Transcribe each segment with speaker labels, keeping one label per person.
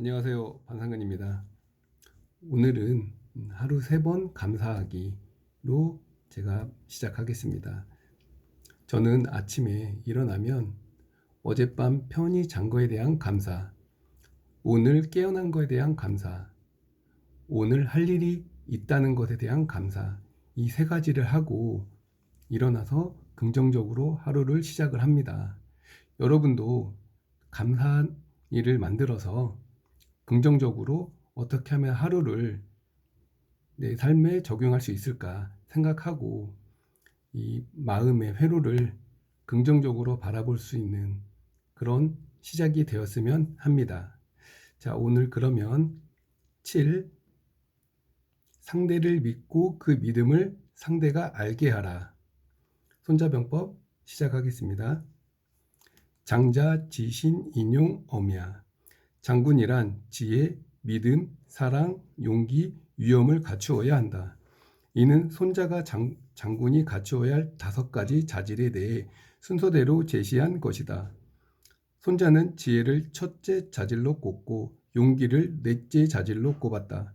Speaker 1: 안녕하세요. 반상근입니다. 오늘은 하루 3번 감사하기로 제가 시작하겠습니다. 저는 아침에 일어나면 어젯밤 편히 잔 거에 대한 감사, 오늘 깨어난 거에 대한 감사, 오늘 할 일이 있다는 것에 대한 감사, 이 3가지를 하고 일어나서 긍정적으로 하루를 시작을 합니다. 여러분도 감사한 일을 만들어서 긍정적으로 어떻게 하면 하루를 내 삶에 적용할 수 있을까 생각하고 이 마음의 회로를 긍정적으로 바라볼 수 있는 그런 시작이 되었으면 합니다. 자, 오늘 그러면 7. 상대를 믿고 그 믿음을 상대가 알게 하라. 손자병법 시작하겠습니다. 장자, 지신, 인용, 엄야. 장군이란 지혜, 믿음, 사랑, 용기, 위엄을 갖추어야 한다. 이는 손자가 장군이 갖추어야 할 5가지 자질에 대해 순서대로 제시한 것이다. 손자는 지혜를 첫째 자질로 꼽고 용기를 넷째 자질로 꼽았다.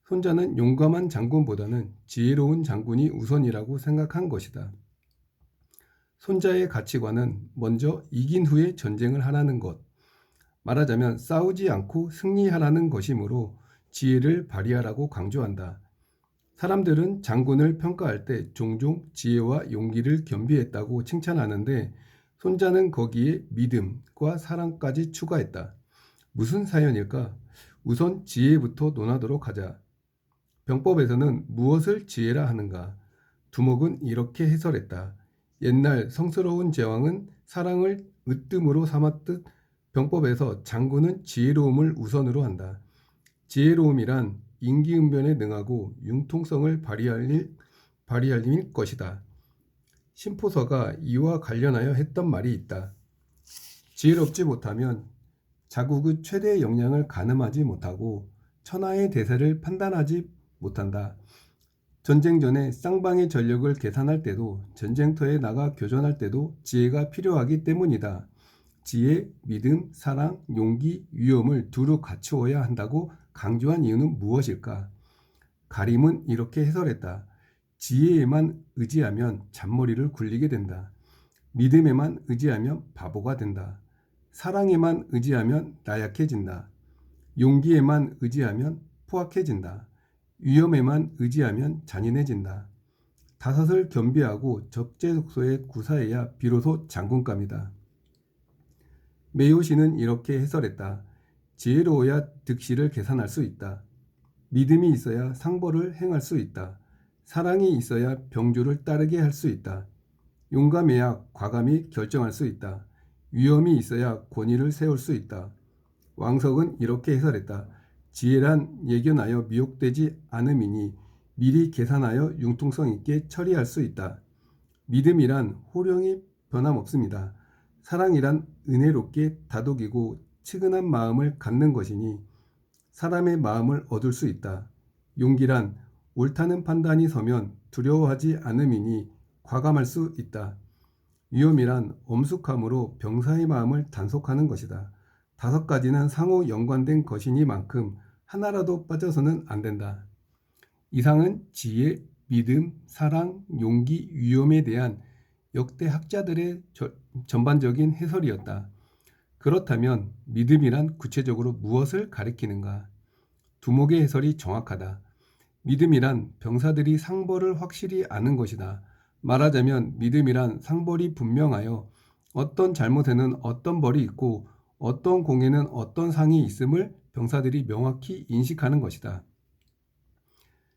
Speaker 1: 손자는 용감한 장군보다는 지혜로운 장군이 우선이라고 생각한 것이다. 손자의 가치관은 먼저 이긴 후에 전쟁을 하라는 것, 말하자면 싸우지 않고 승리하라는 것이므로 지혜를 발휘하라고 강조한다. 사람들은 장군을 평가할 때 종종 지혜와 용기를 겸비했다고 칭찬하는데 손자는 거기에 믿음과 사랑까지 추가했다. 무슨 사연일까? 우선 지혜부터 논하도록 하자. 병법에서는 무엇을 지혜라 하는가? 두목은 이렇게 해설했다. 옛날 성스러운 제왕은 사랑을 으뜸으로 삼았듯 병법에서 장군은 지혜로움을 우선으로 한다. 지혜로움이란 인기응변에 능하고 융통성을 발휘할 힘일 것이다. 심포서가 이와 관련하여 했던 말이 있다. 지혜롭지 못하면 자국의 최대 역량을 가늠하지 못하고 천하의 대세를 판단하지 못한다. 전쟁 전에 쌍방의 전력을 계산할 때도 전쟁터에 나가 교전할 때도 지혜가 필요하기 때문이다. 지혜, 믿음, 사랑, 용기, 위엄을 두루 갖추어야 한다고 강조한 이유는 무엇일까? 가림은 이렇게 해설했다. 지혜에만 의지하면 잔머리를 굴리게 된다. 믿음에만 의지하면 바보가 된다. 사랑에만 의지하면 나약해진다. 용기에만 의지하면 포악해진다. 위엄에만 의지하면 잔인해진다. 5을 겸비하고 적재적소에 구사해야 비로소 장군감이다. 메요시는 이렇게 해설했다. 지혜로워야 득실을 계산할 수 있다. 믿음이 있어야 상벌을 행할 수 있다. 사랑이 있어야 병주를 따르게 할 수 있다. 용감해야 과감히 결정할 수 있다. 위엄이 있어야 권위를 세울 수 있다. 왕석은 이렇게 해설했다. 지혜란 예견하여 미혹되지 않음이니 미리 계산하여 융통성 있게 처리할 수 있다. 믿음이란 호령이 변함없습니다. 사랑이란 은혜롭게 다독이고 측은한 마음을 갖는 것이니 사람의 마음을 얻을 수 있다. 용기란 옳다는 판단이 서면 두려워하지 않음이니 과감할 수 있다. 위엄이란 엄숙함으로 병사의 마음을 단속하는 것이다. 5가지는 상호 연관된 것이니만큼 하나라도 빠져서는 안 된다. 이상은 지혜, 믿음, 사랑, 용기, 위엄에 대한 역대 학자들의 전반적인 해설이었다. 그렇다면 믿음이란 구체적으로 무엇을 가리키는가? 두목의 해설이 정확하다. 믿음이란 병사들이 상벌을 확실히 아는 것이다. 말하자면 믿음이란 상벌이 분명하여 어떤 잘못에는 어떤 벌이 있고 어떤 공에는 어떤 상이 있음을 병사들이 명확히 인식하는 것이다.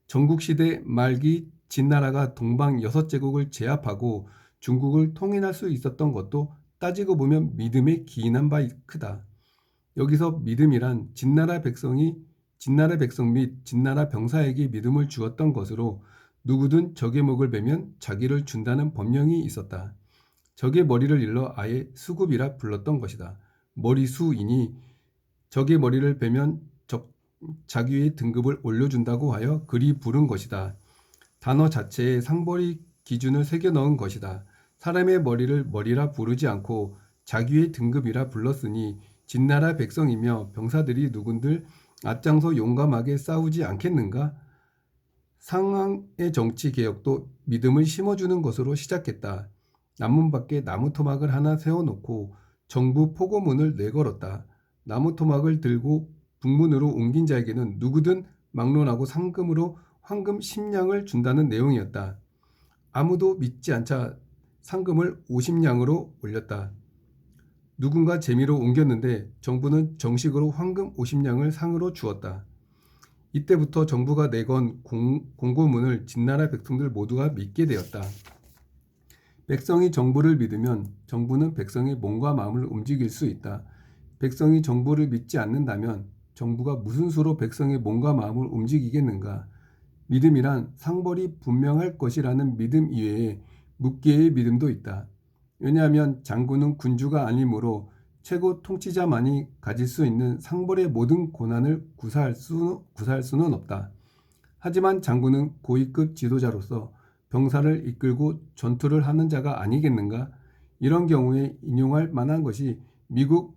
Speaker 1: 전국시대 말기 진나라가 동방 6제국을 제압하고 중국을 통일할 수 있었던 것도 따지고 보면 믿음에 기인한 바 크다. 여기서 믿음이란 진나라 백성 및 진나라 병사에게 믿음을 주었던 것으로 누구든 적의 목을 베면 자기를 준다는 법령이 있었다. 적의 머리를 일러 아예 수급이라 불렀던 것이다. 머리수이니 적의 머리를 베면 자기의 등급을 올려준다고 하여 그리 부른 것이다. 단어 자체에 상벌이 기준을 새겨 넣은 것이다. 사람의 머리를 머리라 부르지 않고 자기의 등급이라 불렀으니 진나라 백성이며 병사들이 누군들 앞장서 용감하게 싸우지 않겠는가? 상황의 정치 개혁도 믿음을 심어주는 것으로 시작했다. 남문 밖에 나무 토막을 하나 세워놓고 정부 포고문을 내걸었다. 나무 토막을 들고 북문으로 옮긴 자에게는 누구든 막론하고 상금으로 황금 10냥을 준다는 내용이었다. 아무도 믿지 않자 상금을 50냥으로 올렸다. 누군가 재미로 옮겼는데 정부는 정식으로 황금 50냥을 상으로 주었다. 이때부터 정부가 내건 공고문을 진나라 백성들 모두가 믿게 되었다. 백성이 정부를 믿으면 정부는 백성의 몸과 마음을 움직일 수 있다. 백성이 정부를 믿지 않는다면 정부가 무슨 수로 백성의 몸과 마음을 움직이겠는가? 믿음이란 상벌이 분명할 것이라는 믿음 이외에 묻게의 믿음도 있다. 왜냐하면 장군은 군주가 아니므로 최고 통치자만이 가질 수 있는 상벌의 모든 고난을 구사할 수는 없다. 하지만 장군은 고위급 지도자로서 병사를 이끌고 전투를 하는 자가 아니겠는가? 이런 경우에 인용할 만한 것이 미국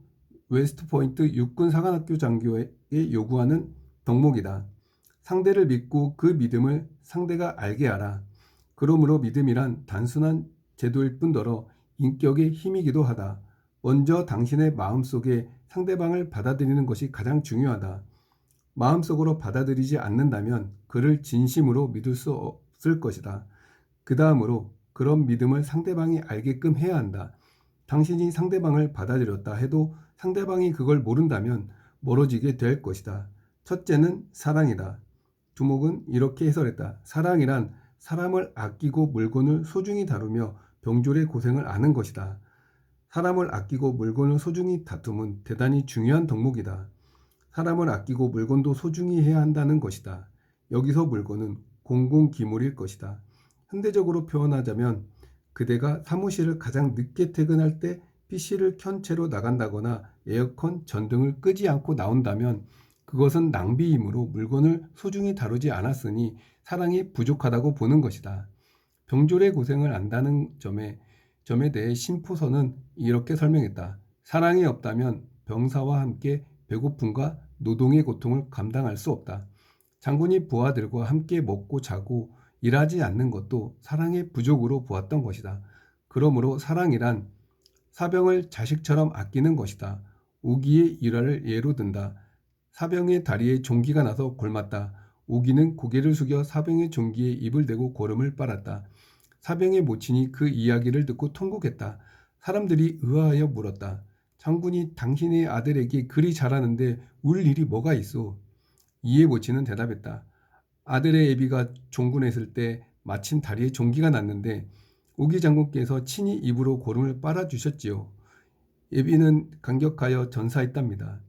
Speaker 1: 웨스트포인트 육군사관학교 장교에 요구하는 덕목이다. 상대를 믿고 그 믿음을 상대가 알게 하라. 그러므로 믿음이란 단순한 제도일 뿐더러 인격의 힘이기도 하다. 먼저 당신의 마음속에 상대방을 받아들이는 것이 가장 중요하다. 마음속으로 받아들이지 않는다면 그를 진심으로 믿을 수 없을 것이다. 그 다음으로 그런 믿음을 상대방이 알게끔 해야 한다. 당신이 상대방을 받아들였다 해도 상대방이 그걸 모른다면 멀어지게 될 것이다. 첫째는 사랑이다. 두목은 이렇게 해설했다. 사랑이란 사람을 아끼고 물건을 소중히 다루며 병졸의 고생을 아는 것이다. 사람을 아끼고 물건을 소중히 다툼은 대단히 중요한 덕목이다. 사람을 아끼고 물건도 소중히 해야 한다는 것이다. 여기서 물건은 공공기물일 것이다. 현대적으로 표현하자면 그대가 사무실을 가장 늦게 퇴근할 때 PC를 켠 채로 나간다거나 에어컨, 전등을 끄지 않고 나온다면 그것은 낭비이므로 물건을 소중히 다루지 않았으니 사랑이 부족하다고 보는 것이다. 병졸의 고생을 안다는 점에 대해 심포선은 이렇게 설명했다. 사랑이 없다면 병사와 함께 배고픔과 노동의 고통을 감당할 수 없다. 장군이 부하들과 함께 먹고 자고 일하지 않는 것도 사랑의 부족으로 보았던 것이다. 그러므로 사랑이란 사병을 자식처럼 아끼는 것이다. 오기의 일화를 예로 든다. 사병의 다리에 종기가 나서 골맞다. 오기는 고개를 숙여 사병의 종기에 입을 대고 고름을 빨았다. 사병의 모친이 그 이야기를 듣고 통곡했다. 사람들이 의아하여 물었다. 장군이 당신의 아들에게 그리 잘하는데 울 일이 뭐가 있소? 이에 모친은 대답했다. 아들의 애비가 종군했을 때 마침 다리에 종기가 났는데 오기 장군께서 친히 입으로 고름을 빨아주셨지요. 애비는 감격하여 전사했답니다.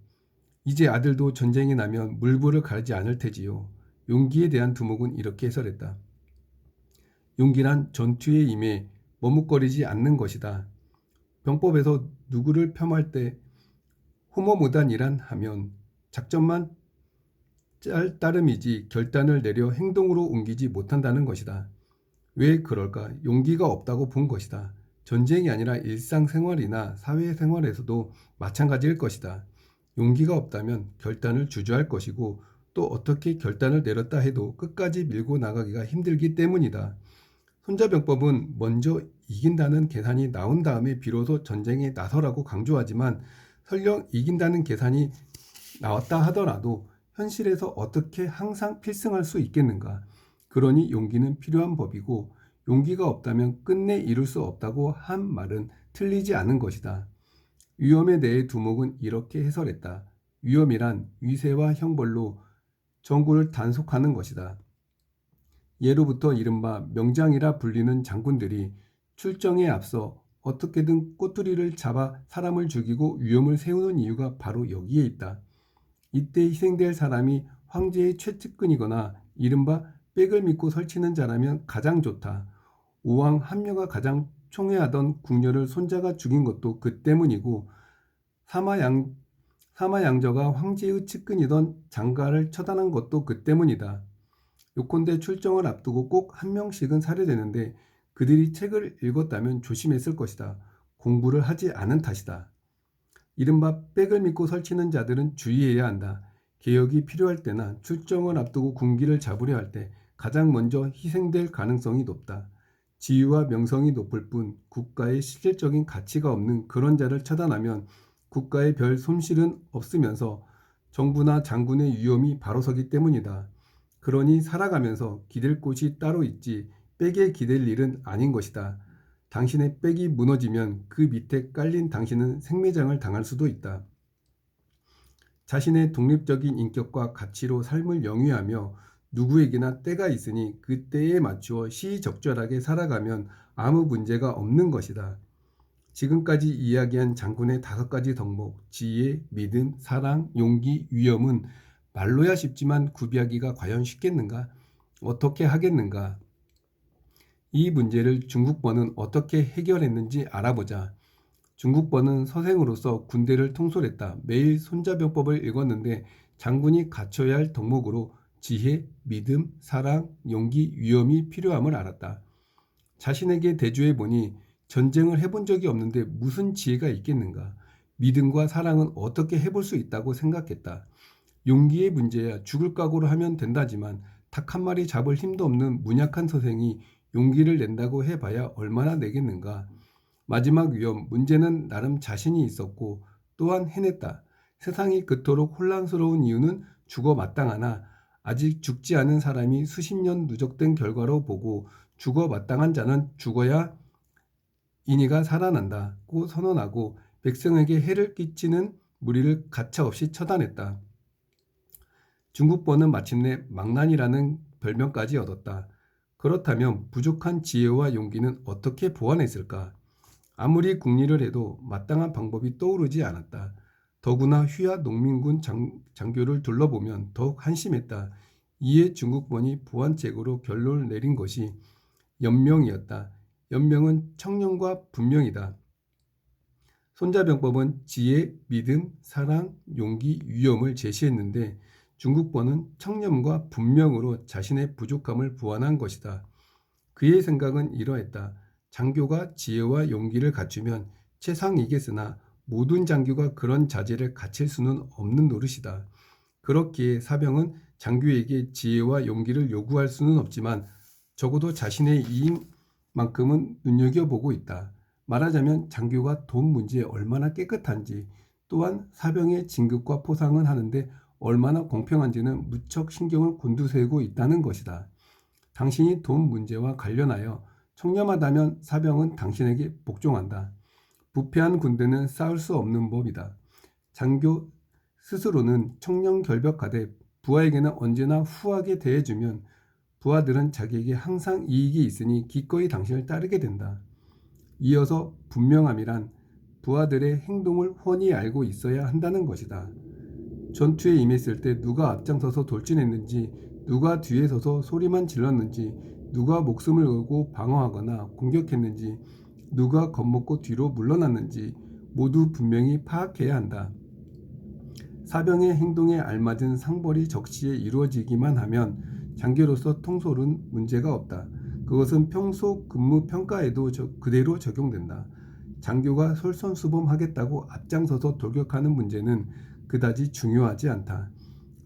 Speaker 1: 이제 아들도 전쟁이 나면 물불을 가르지 않을 테지요. 용기에 대한 두목은 이렇게 해설했다. 용기란 전투에 임해 머뭇거리지 않는 것이다. 병법에서 누구를 폄할 때 호모무단이란 하면 작전만 따름이지 결단을 내려 행동으로 옮기지 못한다는 것이다. 왜 그럴까? 용기가 없다고 본 것이다. 전쟁이 아니라 일상생활이나 사회생활에서도 마찬가지일 것이다. 용기가 없다면 결단을 주저할 것이고 또 어떻게 결단을 내렸다 해도 끝까지 밀고 나가기가 힘들기 때문이다. 손자병법은 먼저 이긴다는 계산이 나온 다음에 비로소 전쟁에 나서라고 강조하지만 설령 이긴다는 계산이 나왔다 하더라도 현실에서 어떻게 항상 필승할 수 있겠는가? 그러니 용기는 필요한 법이고 용기가 없다면 끝내 이룰 수 없다고 한 말은 틀리지 않은 것이다. 위험에 대해 두목은 이렇게 해설했다. 위험이란 위세와 형벌로 정부를 단속하는 것이다. 예로부터 이른바 명장이라 불리는 장군들이 출정에 앞서 어떻게든 꼬투리를 잡아 사람을 죽이고 위험을 세우는 이유가 바로 여기에 있다. 이때 희생될 사람이 황제의 최측근이거나 이른바 백을 믿고 설치는 자라면 가장 좋다. 오왕 함녀가 가장 총애하던 궁녀를 손자가 죽인 것도 그 때문이고 사마양저가 황제의 측근이던 장가를 처단한 것도 그 때문이다. 요컨대 출정을 앞두고 꼭 한 명씩은 살해되는데 그들이 책을 읽었다면 조심했을 것이다. 공부를 하지 않은 탓이다. 이른바 백을 믿고 설치는 자들은 주의해야 한다. 개혁이 필요할 때나 출정을 앞두고 군기를 잡으려 할 때 가장 먼저 희생될 가능성이 높다. 지위와 명성이 높을 뿐 국가의 실질적인 가치가 없는 그런 자를 처단하면 국가에 별 손실은 없으면서 정부나 장군의 위험이 바로 서기 때문이다. 그러니 살아가면서 기댈 곳이 따로 있지 백에 기댈 일은 아닌 것이다. 당신의 백이 무너지면 그 밑에 깔린 당신은 생매장을 당할 수도 있다. 자신의 독립적인 인격과 가치로 삶을 영위하며 누구에게나 때가 있으니 그 때에 맞추어 시의적절하게 살아가면 아무 문제가 없는 것이다. 지금까지 이야기한 장군의 5가지 덕목, 지혜, 믿음, 사랑, 용기, 위엄은 말로야 쉽지만 구비하기가 과연 쉽겠는가? 어떻게 하겠는가? 이 문제를 중국번은 어떻게 해결했는지 알아보자. 중국번은 서생으로서 군대를 통솔했다. 매일 손자병법을 읽었는데 장군이 갖춰야 할 덕목으로 지혜, 믿음, 사랑, 용기, 위엄이 필요함을 알았다. 자신에게 대조해 보니 전쟁을 해본 적이 없는데 무슨 지혜가 있겠는가? 믿음과 사랑은 어떻게 해볼 수 있다고 생각했다. 용기의 문제야 죽을 각오로 하면 된다지만 닭 한 마리 잡을 힘도 없는 문약한 서생이 용기를 낸다고 해봐야 얼마나 내겠는가? 마지막 위험, 문제는 나름 자신이 있었고 또한 해냈다. 세상이 그토록 혼란스러운 이유는 죽어 마땅하나 아직 죽지 않은 사람이 수십 년 누적된 결과로 보고 죽어 마땅한 자는 죽어야 인의가 살아난다고 선언하고 백성에게 해를 끼치는 무리를 가차없이 처단했다. 중국번은 마침내 망난이라는 별명까지 얻었다. 그렇다면 부족한 지혜와 용기는 어떻게 보완했을까? 아무리 궁리를 해도 마땅한 방법이 떠오르지 않았다. 더구나 휘하 농민군 장교를 둘러보면 더욱 한심했다. 이에 중국번이 보완책으로 결론을 내린 것이 연명이었다. 연명은 청렴과 분명이다. 손자병법은 지혜, 믿음, 사랑, 용기, 위엄을 제시했는데 중국번은 청렴과 분명으로 자신의 부족함을 보완한 것이다. 그의 생각은 이러했다. 장교가 지혜와 용기를 갖추면 최상이겠으나 모든 장교가 그런 자질을 갖출 수는 없는 노릇이다. 그렇기에 사병은 장교에게 지혜와 용기를 요구할 수는 없지만 적어도 자신의 이익만큼은 눈여겨보고 있다. 말하자면 장교가 돈 문제에 얼마나 깨끗한지 또한 사병의 진급과 포상은 하는데 얼마나 공평한지는 무척 신경을 곤두세우고 있다는 것이다. 당신이 돈 문제와 관련하여 청렴하다면 사병은 당신에게 복종한다. 부패한 군대는 싸울 수 없는 법이다. 장교 스스로는 청렴결벽하되 부하에게는 언제나 후하게 대해주면 부하들은 자기에게 항상 이익이 있으니 기꺼이 당신을 따르게 된다. 이어서 분명함이란 부하들의 행동을 훤히 알고 있어야 한다는 것이다. 전투에 임했을 때 누가 앞장서서 돌진했는지, 누가 뒤에 서서 소리만 질렀는지, 누가 목숨을 걸고 방어하거나 공격했는지, 누가 겁먹고 뒤로 물러났는지 모두 분명히 파악해야 한다. 사병의 행동에 알맞은 상벌이 적시에 이루어지기만 하면 장교로서 통솔은 문제가 없다. 그것은 평소 근무 평가에도 그대로 적용된다. 장교가 솔선수범하겠다고 앞장서서 돌격하는 문제는 그다지 중요하지 않다.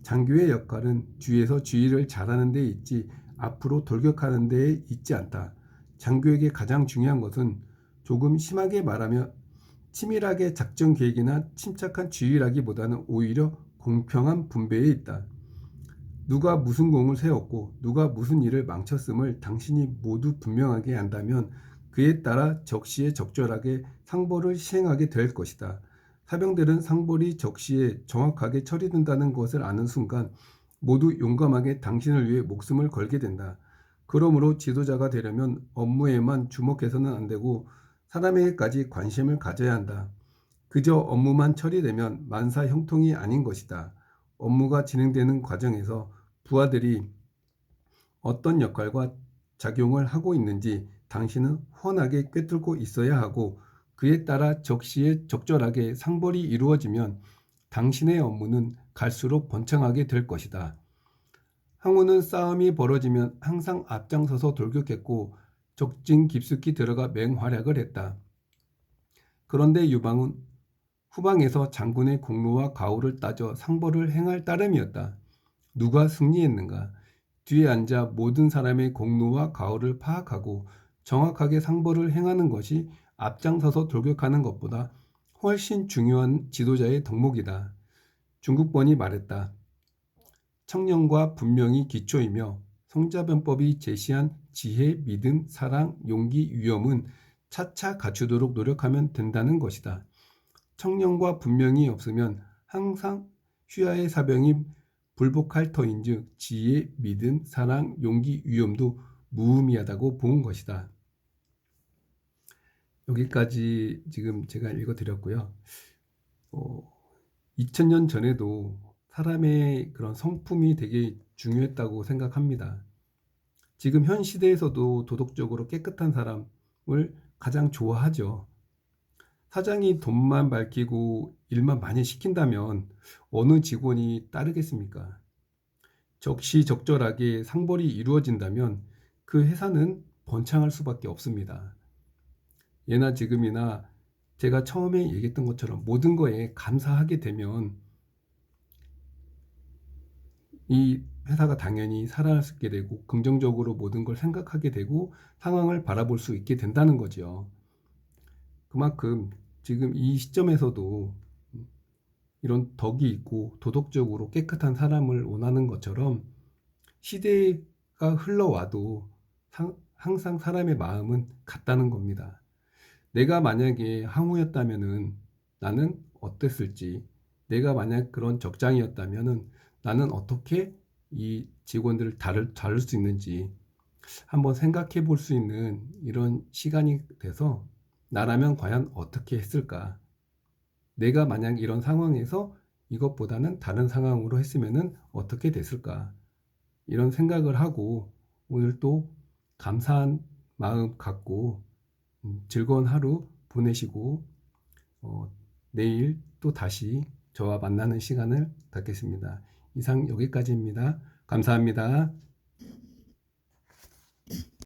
Speaker 1: 장교의 역할은 뒤에서 주의를 잘하는 데 있지 앞으로 돌격하는 데에 있지 않다. 장교에게 가장 중요한 것은 조금 심하게 말하면 치밀하게 작전 계획이나 침착한 지휘라기보다는 오히려 공평한 분배에 있다. 누가 무슨 공을 세웠고 누가 무슨 일을 망쳤음을 당신이 모두 분명하게 한다면 그에 따라 적시에 적절하게 상벌을 시행하게 될 것이다. 사병들은 상벌이 적시에 정확하게 처리된다는 것을 아는 순간 모두 용감하게 당신을 위해 목숨을 걸게 된다. 그러므로 지도자가 되려면 업무에만 주목해서는 안 되고 사람에게까지 관심을 가져야 한다. 그저 업무만 처리되면 만사 형통이 아닌 것이다. 업무가 진행되는 과정에서 부하들이 어떤 역할과 작용을 하고 있는지 당신은 훤하게 꿰뚫고 있어야 하고 그에 따라 적시에 적절하게 상벌이 이루어지면 당신의 업무는 갈수록 번창하게 될 것이다. 항우는 싸움이 벌어지면 항상 앞장서서 돌격했고 적진 깊숙이 들어가 맹활약을 했다. 그런데 유방은 후방에서 장군의 공로와 가호를 따져 상벌을 행할 따름이었다. 누가 승리했는가? 뒤에 앉아 모든 사람의 공로와 가호를 파악하고 정확하게 상벌을 행하는 것이 앞장서서 돌격하는 것보다 훨씬 중요한 지도자의 덕목이다. 중국번이 말했다. 청년과 분명히 기초이며 성자변법이 제시한 지혜, 믿음, 사랑, 용기, 위엄은 차차 갖추도록 노력하면 된다는 것이다. 청년과 분명이 없으면 항상 휘하의 사병이 불복할 터인즉 지혜, 믿음, 사랑, 용기, 위엄도 무의미하다고 본 것이다. 여기까지 지금 제가 읽어드렸고요. 2000년 전에도 사람의 그런 성품이 되게 중요했다고 생각합니다. 지금 현 시대에서도 도덕적으로 깨끗한 사람을 가장 좋아하죠. 사장이 돈만 밝히고 일만 많이 시킨다면 어느 직원이 따르겠습니까? 적시적절하게 상벌이 이루어진다면 그 회사는 번창할 수밖에 없습니다. 예나 지금이나 제가 처음에 얘기했던 것처럼 모든 거에 감사하게 되면 이 회사가 당연히 살아남게 되고 긍정적으로 모든 걸 생각하게 되고 상황을 바라볼 수 있게 된다는 거죠. 그만큼 지금 이 시점에서도 이런 덕이 있고 도덕적으로 깨끗한 사람을 원하는 것처럼 시대가 흘러와도 항상 사람의 마음은 같다는 겁니다. 내가 만약에 항우였다면은 나는 어땠을지, 내가 만약 그런 적장이었다면은 나는 어떻게 이 직원들을 다룰 수 있는지 한번 생각해 볼 수 있는 이런 시간이 돼서 나라면 과연 어떻게 했을까? 내가 만약 이런 상황에서 이것보다는 다른 상황으로 했으면은 어떻게 됐을까? 이런 생각을 하고 오늘 또 감사한 마음 갖고 즐거운 하루 보내시고 내일 또 다시 저와 만나는 시간을 갖겠습니다. 이상 여기까지입니다. 감사합니다.